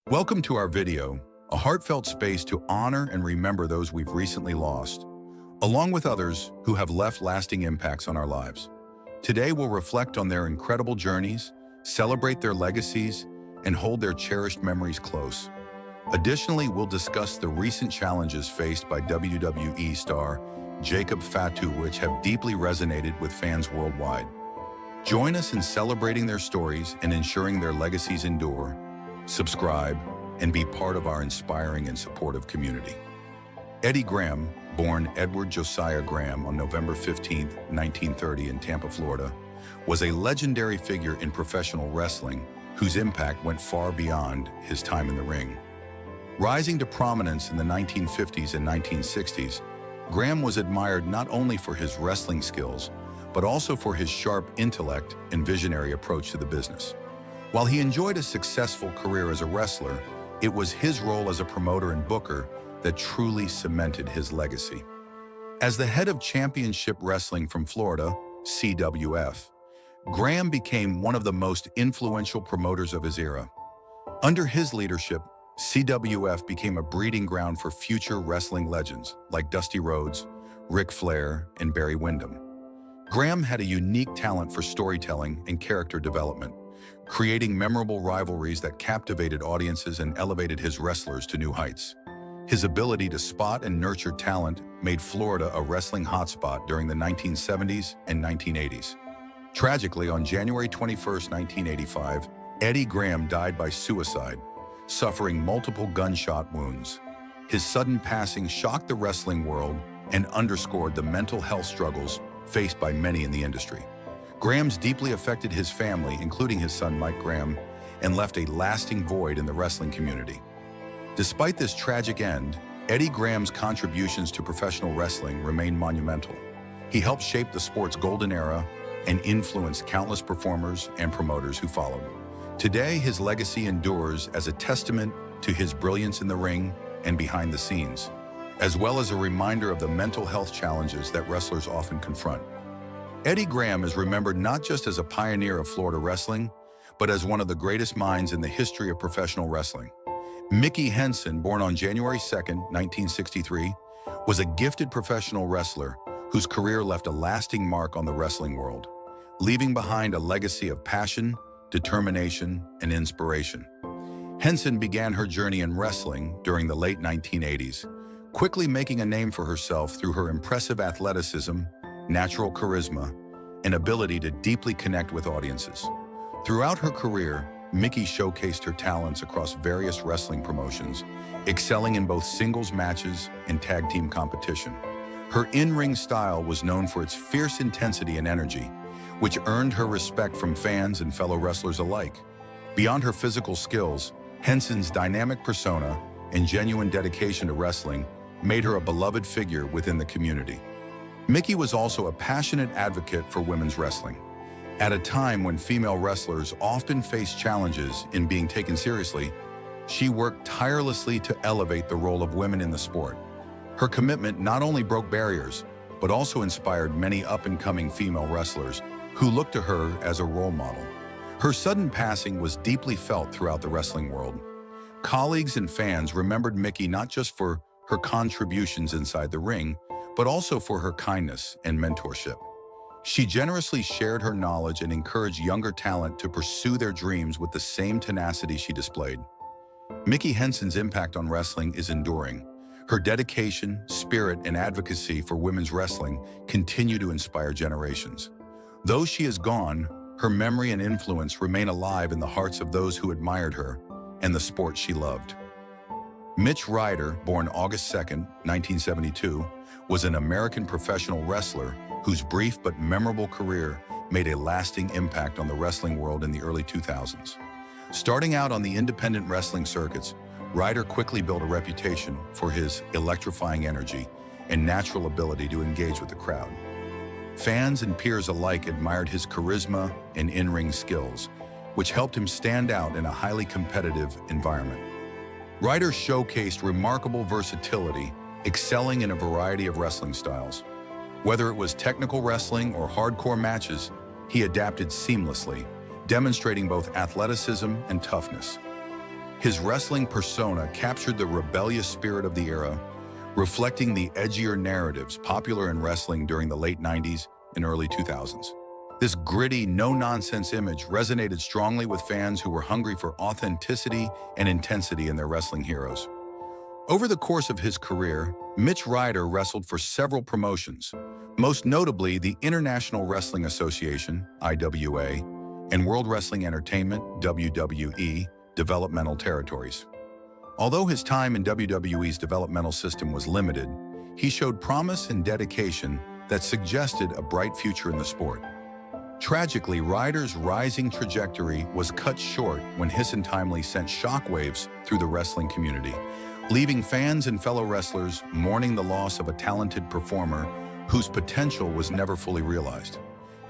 Welcome to our video, a heartfelt space to honor and remember those we've recently lost, along with others who have left lasting impacts on our lives. Today we'll reflect on their incredible journeys, celebrate their legacies, and hold their cherished memories close. Additionally, we'll discuss the recent challenges faced by WWE star Jacob Fatu, which have deeply resonated with fans worldwide. Join us in celebrating their stories and ensuring their legacies endure. Subscribe, and be part of our inspiring and supportive community. Eddie Graham, born Edward Josiah Graham on November 15, 1930 in Tampa, Florida, was a legendary figure in professional wrestling whose impact went far beyond his time in the ring. Rising to prominence in the 1950s and 1960s, Graham was admired not only for his wrestling skills, but also for his sharp intellect and visionary approach to the business. While he enjoyed a successful career as a wrestler, it was his role as a promoter and booker that truly cemented his legacy. As the head of Championship Wrestling from Florida, CWF, Graham became one of the most influential promoters of his era. Under his leadership, CWF became a breeding ground for future wrestling legends like Dusty Rhodes, Ric Flair, and Barry Windham. Graham had a unique talent for storytelling and character development, creating memorable rivalries that captivated audiences and elevated his wrestlers to new heights. His ability to spot and nurture talent made Florida a wrestling hotspot during the 1970s and 1980s. Tragically, on January 21, 1985, Eddie Graham died by suicide, suffering multiple gunshot wounds. His sudden passing shocked the wrestling world and underscored the mental health struggles faced by many in the industry. Graham's deeply affected his family, including his son Mike Graham, and left a lasting void in the wrestling community. Despite this tragic end, Eddie Graham's contributions to professional wrestling remain monumental. He helped shape the sport's golden era and influenced countless performers and promoters who followed. Today, his legacy endures as a testament to his brilliance in the ring and behind the scenes, as well as a reminder of the mental health challenges that wrestlers often confront. Eddie Graham is remembered not just as a pioneer of Florida wrestling, but as one of the greatest minds in the history of professional wrestling. Mickey Henson, born on January 2, 1963, was a gifted professional wrestler whose career left a lasting mark on the wrestling world, leaving behind a legacy of passion, determination, and inspiration. Henson began her journey in wrestling during the late 1980s, quickly making a name for herself through her impressive athleticism, natural charisma, and ability to deeply connect with audiences. Throughout her career, Mickey showcased her talents across various wrestling promotions, excelling in both singles matches and tag team competition. Her in-ring style was known for its fierce intensity and energy, which earned her respect from fans and fellow wrestlers alike. Beyond her physical skills, Henson's dynamic persona and genuine dedication to wrestling made her a beloved figure within the community. Mickey was also a passionate advocate for women's wrestling. At a time when female wrestlers often face challenges in being taken seriously, she worked tirelessly to elevate the role of women in the sport. Her commitment not only broke barriers, but also inspired many up-and-coming female wrestlers who looked to her as a role model. Her sudden passing was deeply felt throughout the wrestling world. Colleagues and fans remembered Mickey not just for her contributions inside the ring, but also for her kindness and mentorship. She generously shared her knowledge and encouraged younger talent to pursue their dreams with the same tenacity she displayed. Mickey Henson's impact on wrestling is enduring. Her dedication, spirit, and advocacy for women's wrestling continue to inspire generations. Though she is gone, her memory and influence remain alive in the hearts of those who admired her and the sport she loved. Mitch Ryder, born August 2, 1972, was an American professional wrestler whose brief but memorable career made a lasting impact on the wrestling world in the early 2000s. Starting out on the independent wrestling circuits, Ryder quickly built a reputation for his electrifying energy and natural ability to engage with the crowd. Fans and peers alike admired his charisma and in-ring skills, which helped him stand out in a highly competitive environment. Ryder showcased remarkable versatility, excelling in a variety of wrestling styles. Whether it was technical wrestling or hardcore matches, he adapted seamlessly, demonstrating both athleticism and toughness. His wrestling persona captured the rebellious spirit of the era, reflecting the edgier narratives popular in wrestling during the late 90s and early 2000s. This gritty, no-nonsense image resonated strongly with fans who were hungry for authenticity and intensity in their wrestling heroes. Over the course of his career, Mitch Ryder wrestled for several promotions, most notably the International Wrestling Association, IWA, and World Wrestling Entertainment, WWE, developmental territories. Although his time in WWE's developmental system was limited, he showed promise and dedication that suggested a bright future in the sport. Tragically, Ryder's rising trajectory was cut short when Henson timely sent shockwaves through the wrestling community, leaving fans and fellow wrestlers mourning the loss of a talented performer whose potential was never fully realized.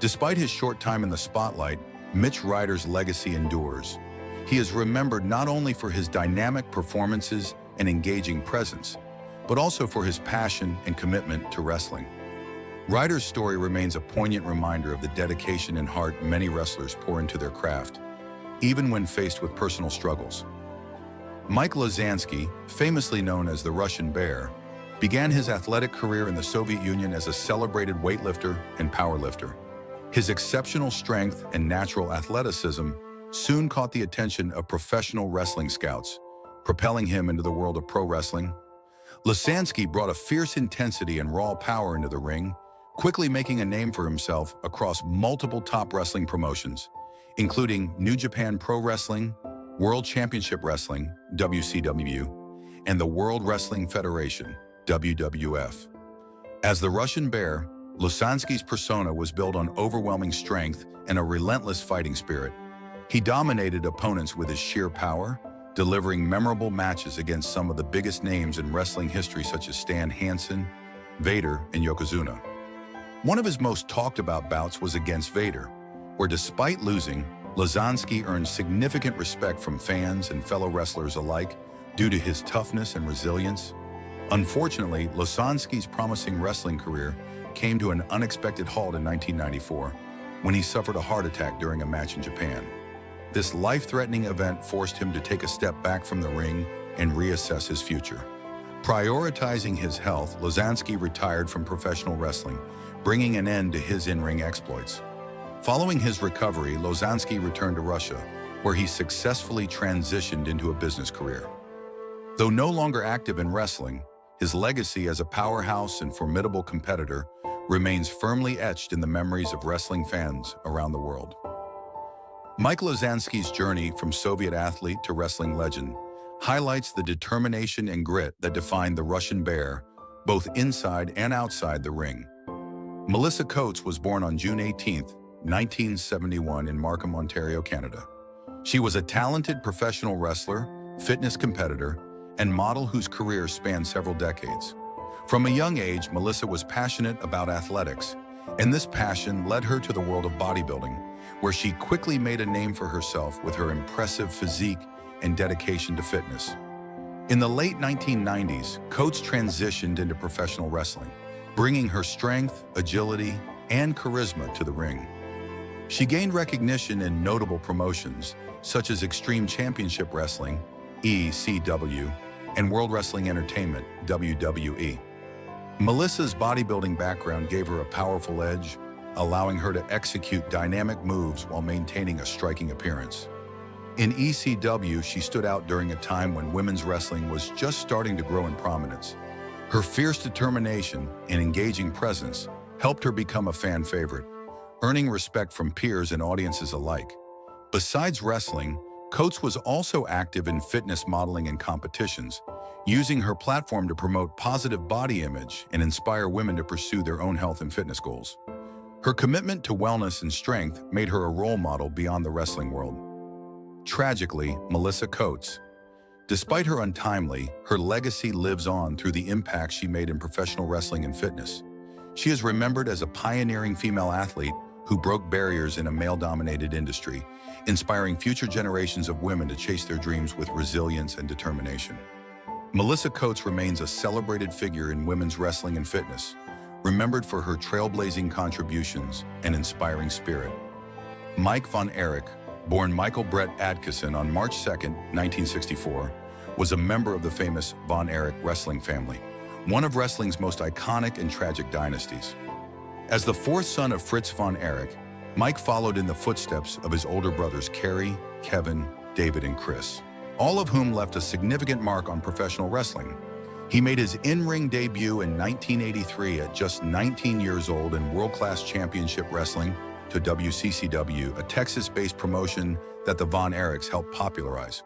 Despite his short time in the spotlight, Mitch Ryder's legacy endures. He is remembered not only for his dynamic performances and engaging presence, but also for his passion and commitment to wrestling. Ryder's story remains a poignant reminder of the dedication and heart many wrestlers pour into their craft, even when faced with personal struggles. Mike Lozanski, famously known as the Russian Bear, began his athletic career in the Soviet Union as a celebrated weightlifter and powerlifter. His exceptional strength and natural athleticism soon caught the attention of professional wrestling scouts, propelling him into the world of pro wrestling. Lozanski brought a fierce intensity and raw power into the ring, quickly making a name for himself across multiple top wrestling promotions, including New Japan Pro Wrestling, World Championship Wrestling, WCW, and the World Wrestling Federation, WWF. As the Russian Bear, Lozanski's persona was built on overwhelming strength and a relentless fighting spirit. He dominated opponents with his sheer power, delivering memorable matches against some of the biggest names in wrestling history such as Stan Hansen, Vader, and Yokozuna. One of his most talked about bouts was against Vader, where despite losing, Lozanski earned significant respect from fans and fellow wrestlers alike due to his toughness and resilience. Unfortunately, Lozanski's promising wrestling career came to an unexpected halt in 1994 when he suffered a heart attack during a match in Japan. This life-threatening event forced him to take a step back from the ring and reassess his future. Prioritizing his health, Lozanski retired from professional wrestling, bringing an end to his in-ring exploits. Following his recovery, Lozanski returned to Russia, where he successfully transitioned into a business career. Though no longer active in wrestling, his legacy as a powerhouse and formidable competitor remains firmly etched in the memories of wrestling fans around the world. Mike Lozanski's journey from Soviet athlete to wrestling legend highlights the determination and grit that defined the Russian Bear, both inside and outside the ring. Melissa Coates was born on June 18, 1971 in Markham, Ontario, Canada. She was a talented professional wrestler, fitness competitor, and model whose career spanned several decades. From a young age, Melissa was passionate about athletics, and this passion led her to the world of bodybuilding, where she quickly made a name for herself with her impressive physique and dedication to fitness. In the late 1990s, Coates transitioned into professional wrestling, bringing her strength, agility, and charisma to the ring. She gained recognition in notable promotions such as Extreme Championship Wrestling, ECW, and World Wrestling Entertainment, WWE. Melissa's bodybuilding background gave her a powerful edge, allowing her to execute dynamic moves while maintaining a striking appearance. In ECW, she stood out during a time when women's wrestling was just starting to grow in prominence. Her fierce determination and engaging presence helped her become a fan favorite, earning respect from peers and audiences alike. Besides wrestling, Coates was also active in fitness modeling and competitions, using her platform to promote positive body image and inspire women to pursue their own health and fitness goals. Her commitment to wellness and strength made her a role model beyond the wrestling world. Tragically, Melissa Coates. Despite her untimely, her legacy lives on through the impact she made in professional wrestling and fitness. She is remembered as a pioneering female athlete who broke barriers in a male-dominated industry, inspiring future generations of women to chase their dreams with resilience and determination. Melissa Coates remains a celebrated figure in women's wrestling and fitness, remembered for her trailblazing contributions and inspiring spirit. Mike von Erich, born Michael Brett Adkisson on March 2, 1964, was a member of the famous Von Erich wrestling family, one of wrestling's most iconic and tragic dynasties. As the fourth son of Fritz von Erich, Mike followed in the footsteps of his older brothers Kerry, Kevin, David, and Chris, all of whom left a significant mark on professional wrestling. He made his in-ring debut in 1983 at just 19 years old in World Class Championship Wrestling to WCCW, a Texas-based promotion that the Von Erichs helped popularize.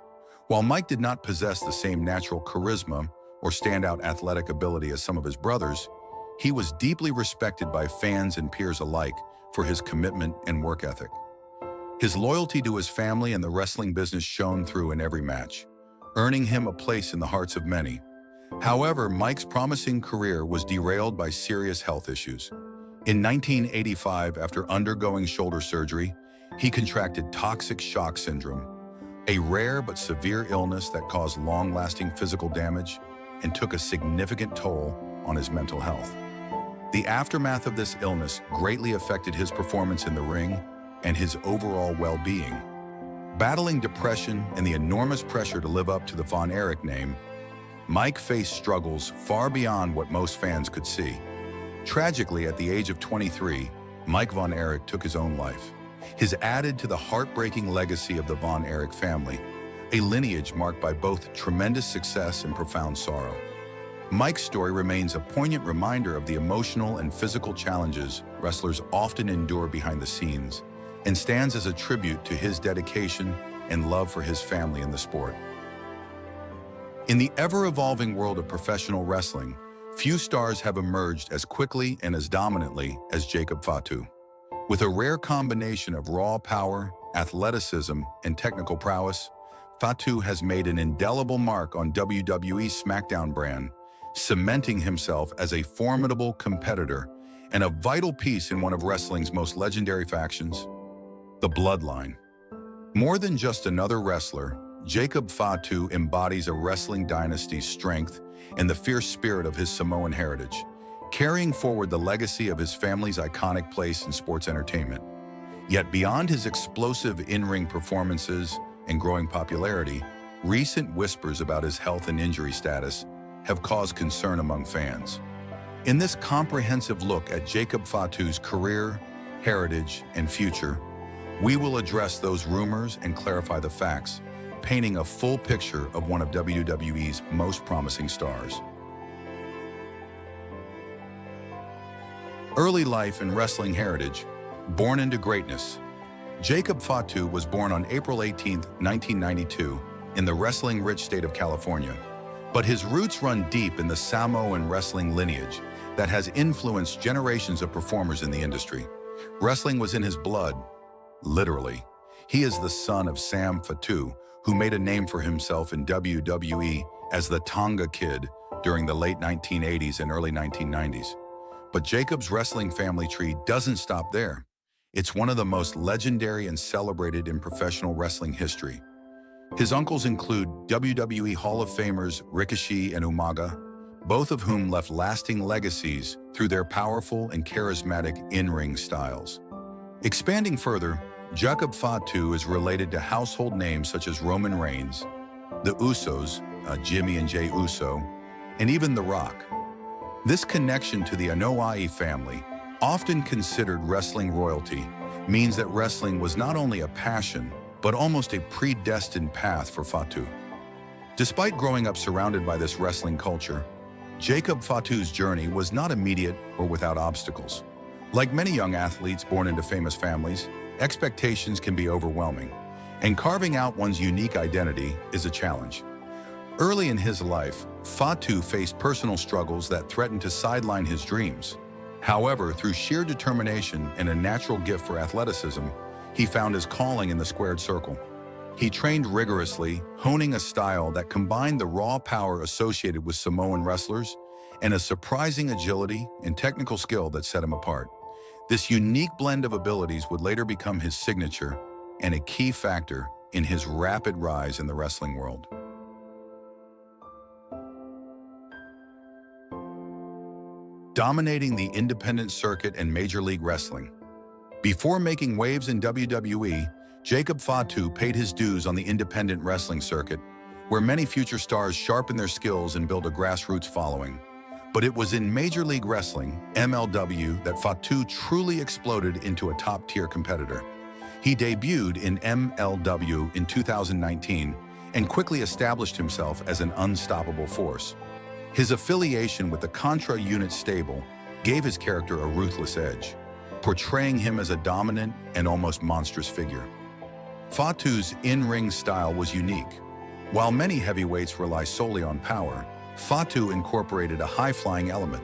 While Mike did not possess the same natural charisma or standout athletic ability as some of his brothers, he was deeply respected by fans and peers alike for his commitment and work ethic. His loyalty to his family and the wrestling business shone through in every match, earning him a place in the hearts of many. However, Mike's promising career was derailed by serious health issues. In 1985, after undergoing shoulder surgery, he contracted toxic shock syndrome, a rare but severe illness that caused long-lasting physical damage and took a significant toll on his mental health. The aftermath of this illness greatly affected his performance in the ring and his overall well-being. Battling depression and the enormous pressure to live up to the Von Erich name, Mike faced struggles far beyond what most fans could see. Tragically, at the age of 23, Mike Von Erich took his own life. His added to the heartbreaking legacy of the Von Erich family, a lineage marked by both tremendous success and profound sorrow. Mike's story remains a poignant reminder of the emotional and physical challenges wrestlers often endure behind the scenes, and stands as a tribute to his dedication and love for his family and the sport. In the ever-evolving world of professional wrestling, few stars have emerged as quickly and as dominantly as Jacob Fatu. With a rare combination of raw power, athleticism, and technical prowess, Fatu has made an indelible mark on WWE's SmackDown brand, cementing himself as a formidable competitor and a vital piece in one of wrestling's most legendary factions, the Bloodline. More than just another wrestler, Jacob Fatu embodies a wrestling dynasty's strength and the fierce spirit of his Samoan heritage, carrying forward the legacy of his family's iconic place in sports entertainment. Yet beyond his explosive in-ring performances and growing popularity, recent whispers about his health and injury status have caused concern among fans. In this comprehensive look at Jacob Fatu's career, heritage, and future, we will address those rumors and clarify the facts, painting a full picture of one of WWE's most promising stars. Early life and wrestling heritage. Born into greatness. Jacob Fatu was born on April 18, 1992, in the wrestling-rich state of California. But his roots run deep in the Samoan wrestling lineage that has influenced generations of performers in the industry. Wrestling was in his blood, literally. He is the son of Sam Fatu, who made a name for himself in WWE as the Tonga Kid during the late 1980s and early 1990s. But Jacob's wrestling family tree doesn't stop there. It's one of the most legendary and celebrated in professional wrestling history. His uncles include WWE Hall of Famers Ricochet and Umaga, both of whom left lasting legacies through their powerful and charismatic in-ring styles. Expanding further, Jacob Fatu is related to household names such as Roman Reigns, the Usos, Jimmy and Jey Uso, and even The Rock. This connection to the Anoa'i family, often considered wrestling royalty, means that wrestling was not only a passion, but almost a predestined path for Fatu. Despite growing up surrounded by this wrestling culture, Jacob Fatu's journey was not immediate or without obstacles. Like many young athletes born into famous families, expectations can be overwhelming, and carving out one's unique identity is a challenge. Early in his life, Fatu faced personal struggles that threatened to sideline his dreams. However, through sheer determination and a natural gift for athleticism, he found his calling in the squared circle. He trained rigorously, honing a style that combined the raw power associated with Samoan wrestlers and a surprising agility and technical skill that set him apart. This unique blend of abilities would later become his signature and a key factor in his rapid rise in the wrestling world. Dominating the independent circuit and Major League Wrestling. Before making waves in WWE, Jacob Fatu paid his dues on the independent wrestling circuit, where many future stars sharpen their skills and build a grassroots following. But it was in Major League Wrestling, MLW, that Fatu truly exploded into a top-tier competitor. He debuted in MLW in 2019 and quickly established himself as an unstoppable force. His affiliation with the Contra Unit stable gave his character a ruthless edge, portraying him as a dominant and almost monstrous figure. Fatu's in-ring style was unique. While many heavyweights rely solely on power, Fatu incorporated a high-flying element,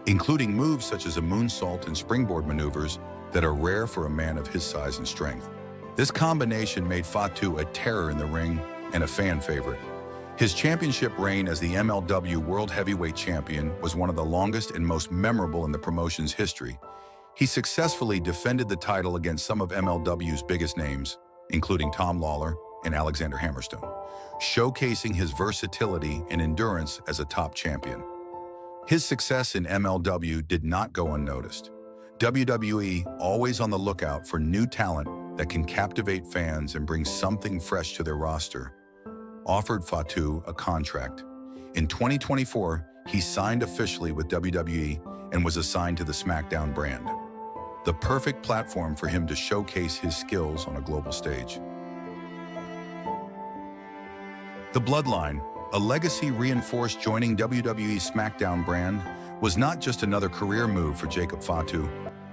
including moves such as a moonsault and springboard maneuvers that are rare for a man of his size and strength. This combination made Fatu a terror in the ring and a fan favorite. His championship reign as the MLW World Heavyweight Champion was one of the longest and most memorable in the promotion's history. He successfully defended the title against some of MLW's biggest names, including Tom Lawler and Alexander Hammerstone, showcasing his versatility and endurance as a top champion. His success in MLW did not go unnoticed. WWE, always on the lookout for new talent that can captivate fans and bring something fresh to their roster, offered Fatu a contract. In 2024, he signed officially with WWE and was assigned to the SmackDown brand, the perfect platform for him to showcase his skills on a global stage. The Bloodline, a legacy reinforced joining WWE's SmackDown brand, was not just another career move for Jacob Fatu,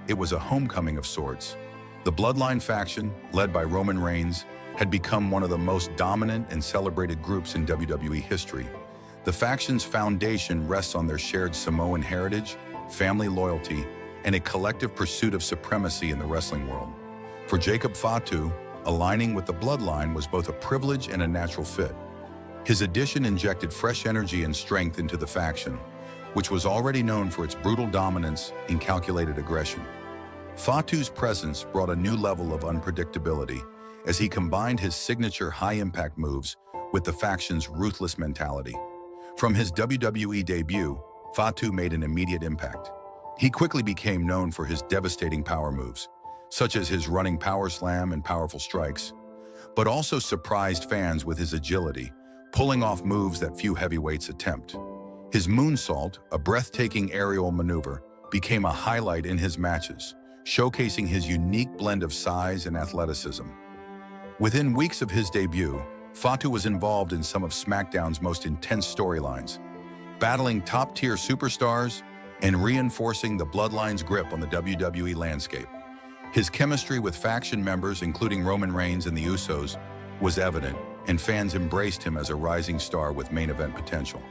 it was a homecoming of sorts. The Bloodline faction, led by Roman Reigns, had become one of the most dominant and celebrated groups in WWE history. The faction's foundation rests on their shared Samoan heritage, family loyalty, and a collective pursuit of supremacy in the wrestling world. For Jacob Fatu, aligning with the Bloodline was both a privilege and a natural fit. His addition injected fresh energy and strength into the faction, which was already known for its brutal dominance and calculated aggression. Fatu's presence brought a new level of unpredictability as he combined his signature high-impact moves with the faction's ruthless mentality. From his WWE debut, Fatu made an immediate impact. He quickly became known for his devastating power moves, such as his running power slam and powerful strikes, but also surprised fans with his agility, pulling off moves that few heavyweights attempt. His moonsault, a breathtaking aerial maneuver, became a highlight in his matches, showcasing his unique blend of size and athleticism. Within weeks of his debut, Fatu was involved in some of SmackDown's most intense storylines, battling top-tier superstars and reinforcing the Bloodline's grip on the WWE landscape. His chemistry with faction members, including Roman Reigns and the Usos, was evident, and fans embraced him as a rising star with main event potential.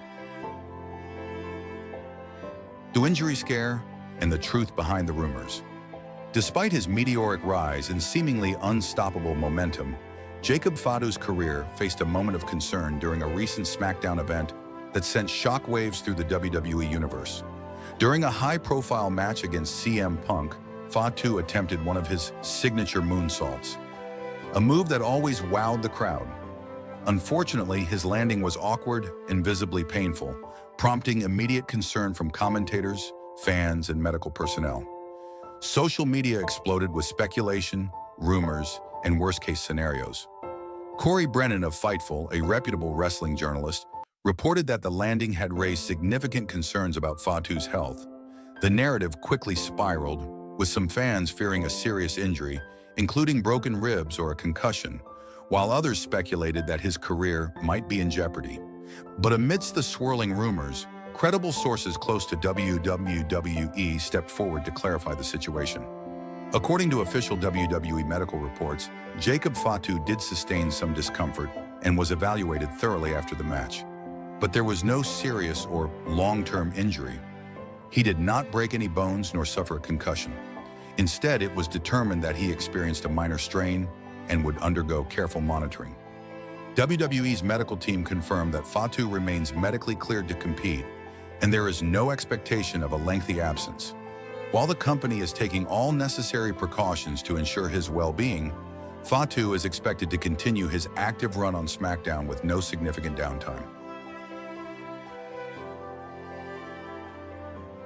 The injury scare and the truth behind the rumors. Despite his meteoric rise and seemingly unstoppable momentum, Jacob Fatu's career faced a moment of concern during a recent SmackDown event that sent shockwaves through the WWE universe. During a high-profile match against CM Punk, Fatu attempted one of his signature moonsaults, a move that always wowed the crowd. Unfortunately, his landing was awkward and visibly painful, prompting immediate concern from commentators, fans, and medical personnel. Social media exploded with speculation, rumors, and worst-case scenarios. Corey Brennan of Fightful, a reputable wrestling journalist, reported that the landing had raised significant concerns about Fatu's health. The narrative quickly spiraled, with some fans fearing a serious injury, including broken ribs or a concussion, while others speculated that his career might be in jeopardy. But amidst the swirling rumors, credible sources close to WWE stepped forward to clarify the situation. According to official WWE medical reports, Jacob Fatu did sustain some discomfort and was evaluated thoroughly after the match. But there was no serious or long-term injury. He did not break any bones nor suffer a concussion. Instead, it was determined that he experienced a minor strain and would undergo careful monitoring. WWE's medical team confirmed that Fatu remains medically cleared to compete, and there is no expectation of a lengthy absence. While the company is taking all necessary precautions to ensure his well-being, Fatu is expected to continue his active run on SmackDown with no significant downtime.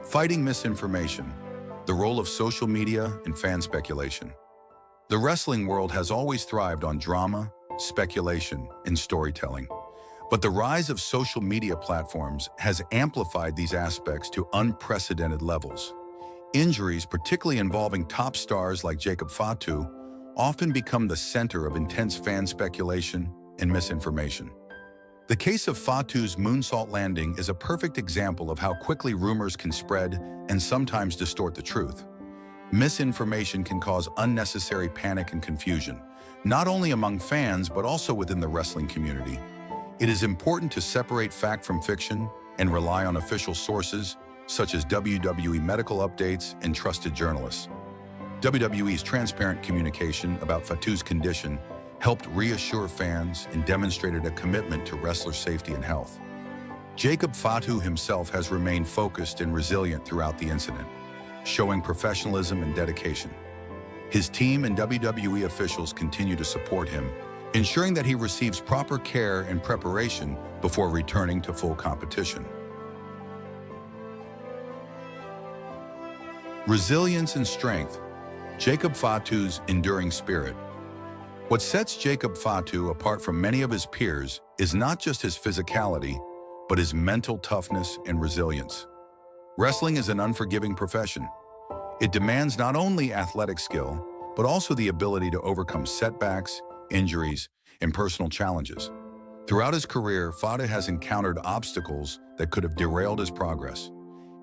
Fighting misinformation, the role of social media and fan speculation. The wrestling world has always thrived on drama, speculation, and storytelling. But the rise of social media platforms has amplified these aspects to unprecedented levels. Injuries, particularly involving top stars like Jacob Fatu, often become the center of intense fan speculation and misinformation. The case of Fatu's moonsault landing is a perfect example of how quickly rumors can spread and sometimes distort the truth. Misinformation can cause unnecessary panic and confusion, not only among fans but also within the wrestling community. It is important to separate fact from fiction and rely on official sources such as WWE medical updates and trusted journalists. WWE's transparent communication about Fatu's condition helped reassure fans and demonstrated a commitment to wrestler safety and health. Jacob Fatu himself has remained focused and resilient throughout the incident, showing professionalism and dedication. His team and WWE officials continue to support him, ensuring that he receives proper care and preparation before returning to full competition. Resilience and strength. Jacob Fatu's enduring spirit. What sets Jacob Fatu apart from many of his peers is not just his physicality, but his mental toughness and resilience. Wrestling is an unforgiving profession. It demands not only athletic skill, but also the ability to overcome setbacks, injuries, and personal challenges. Throughout his career, Fatu has encountered obstacles that could have derailed his progress.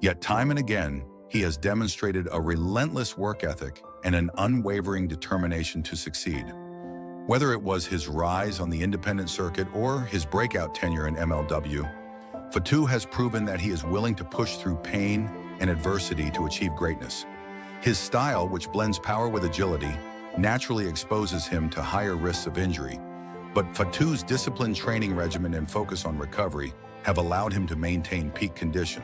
Yet time and again, he has demonstrated a relentless work ethic and an unwavering determination to succeed. Whether it was his rise on the independent circuit or his breakout tenure in MLW, Fatu has proven that he is willing to push through pain and adversity to achieve greatness. His style, which blends power with agility, naturally exposes him to higher risks of injury, but Fatu's disciplined training regimen and focus on recovery have allowed him to maintain peak condition.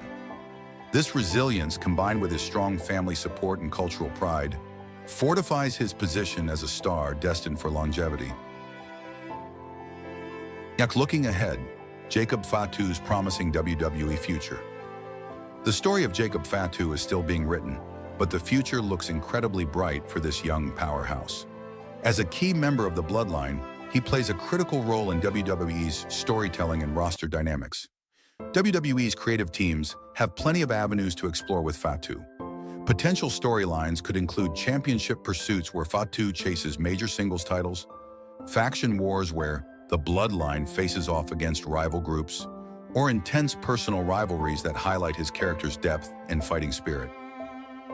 This resilience, combined with his strong family support and cultural pride, fortifies his position as a star destined for longevity. Looking ahead, Jacob Fatu's promising WWE future. The story of Jacob Fatu is still being written, but the future looks incredibly bright for this young powerhouse. As a key member of the Bloodline, he plays a critical role in WWE's storytelling and roster dynamics. WWE's creative teams have plenty of avenues to explore with Fatu. Potential storylines could include championship pursuits where Fatu chases major singles titles, faction wars where the Bloodline faces off against rival groups, or intense personal rivalries that highlight his character's depth and fighting spirit.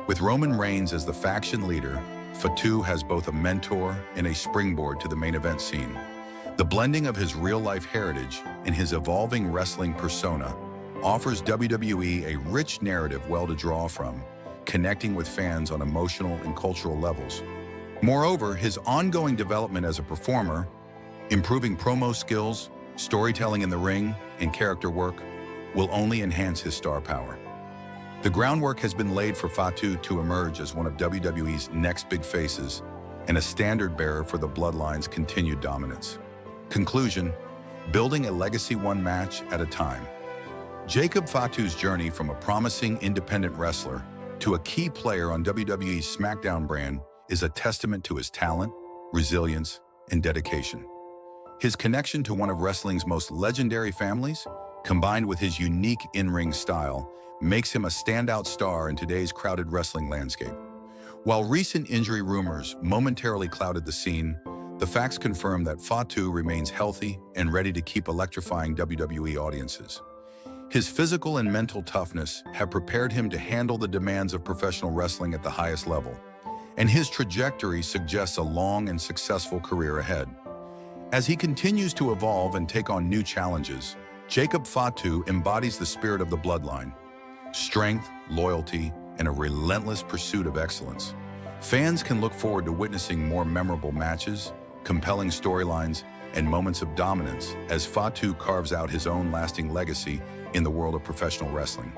With Roman Reigns as the faction leader, Fatu has both a mentor and a springboard to the main event scene. The blending of his real-life heritage and his evolving wrestling persona offers WWE a rich narrative well to draw from, connecting with fans on emotional and cultural levels. Moreover, his ongoing development as a performer, improving promo skills, storytelling in the ring, and character work will only enhance his star power. The groundwork has been laid for Fatu to emerge as one of WWE's next big faces and a standard-bearer for the Bloodline's continued dominance. Conclusion: building a legacy one match at a time. Jacob Fatu's journey from a promising independent wrestler to a key player on WWE's SmackDown brand is a testament to his talent, resilience, and dedication. His connection to one of wrestling's most legendary families, combined with his unique in-ring style, makes him a standout star in today's crowded wrestling landscape. While recent injury rumors momentarily clouded the scene, the facts confirm that Fatu remains healthy and ready to keep electrifying WWE audiences. His physical and mental toughness have prepared him to handle the demands of professional wrestling at the highest level, and his trajectory suggests a long and successful career ahead. As he continues to evolve and take on new challenges, Jacob Fatu embodies the spirit of the Bloodline: strength, loyalty, and a relentless pursuit of excellence. Fans can look forward to witnessing more memorable matches, compelling storylines, and moments of dominance as Fatu carves out his own lasting legacy in the world of professional wrestling.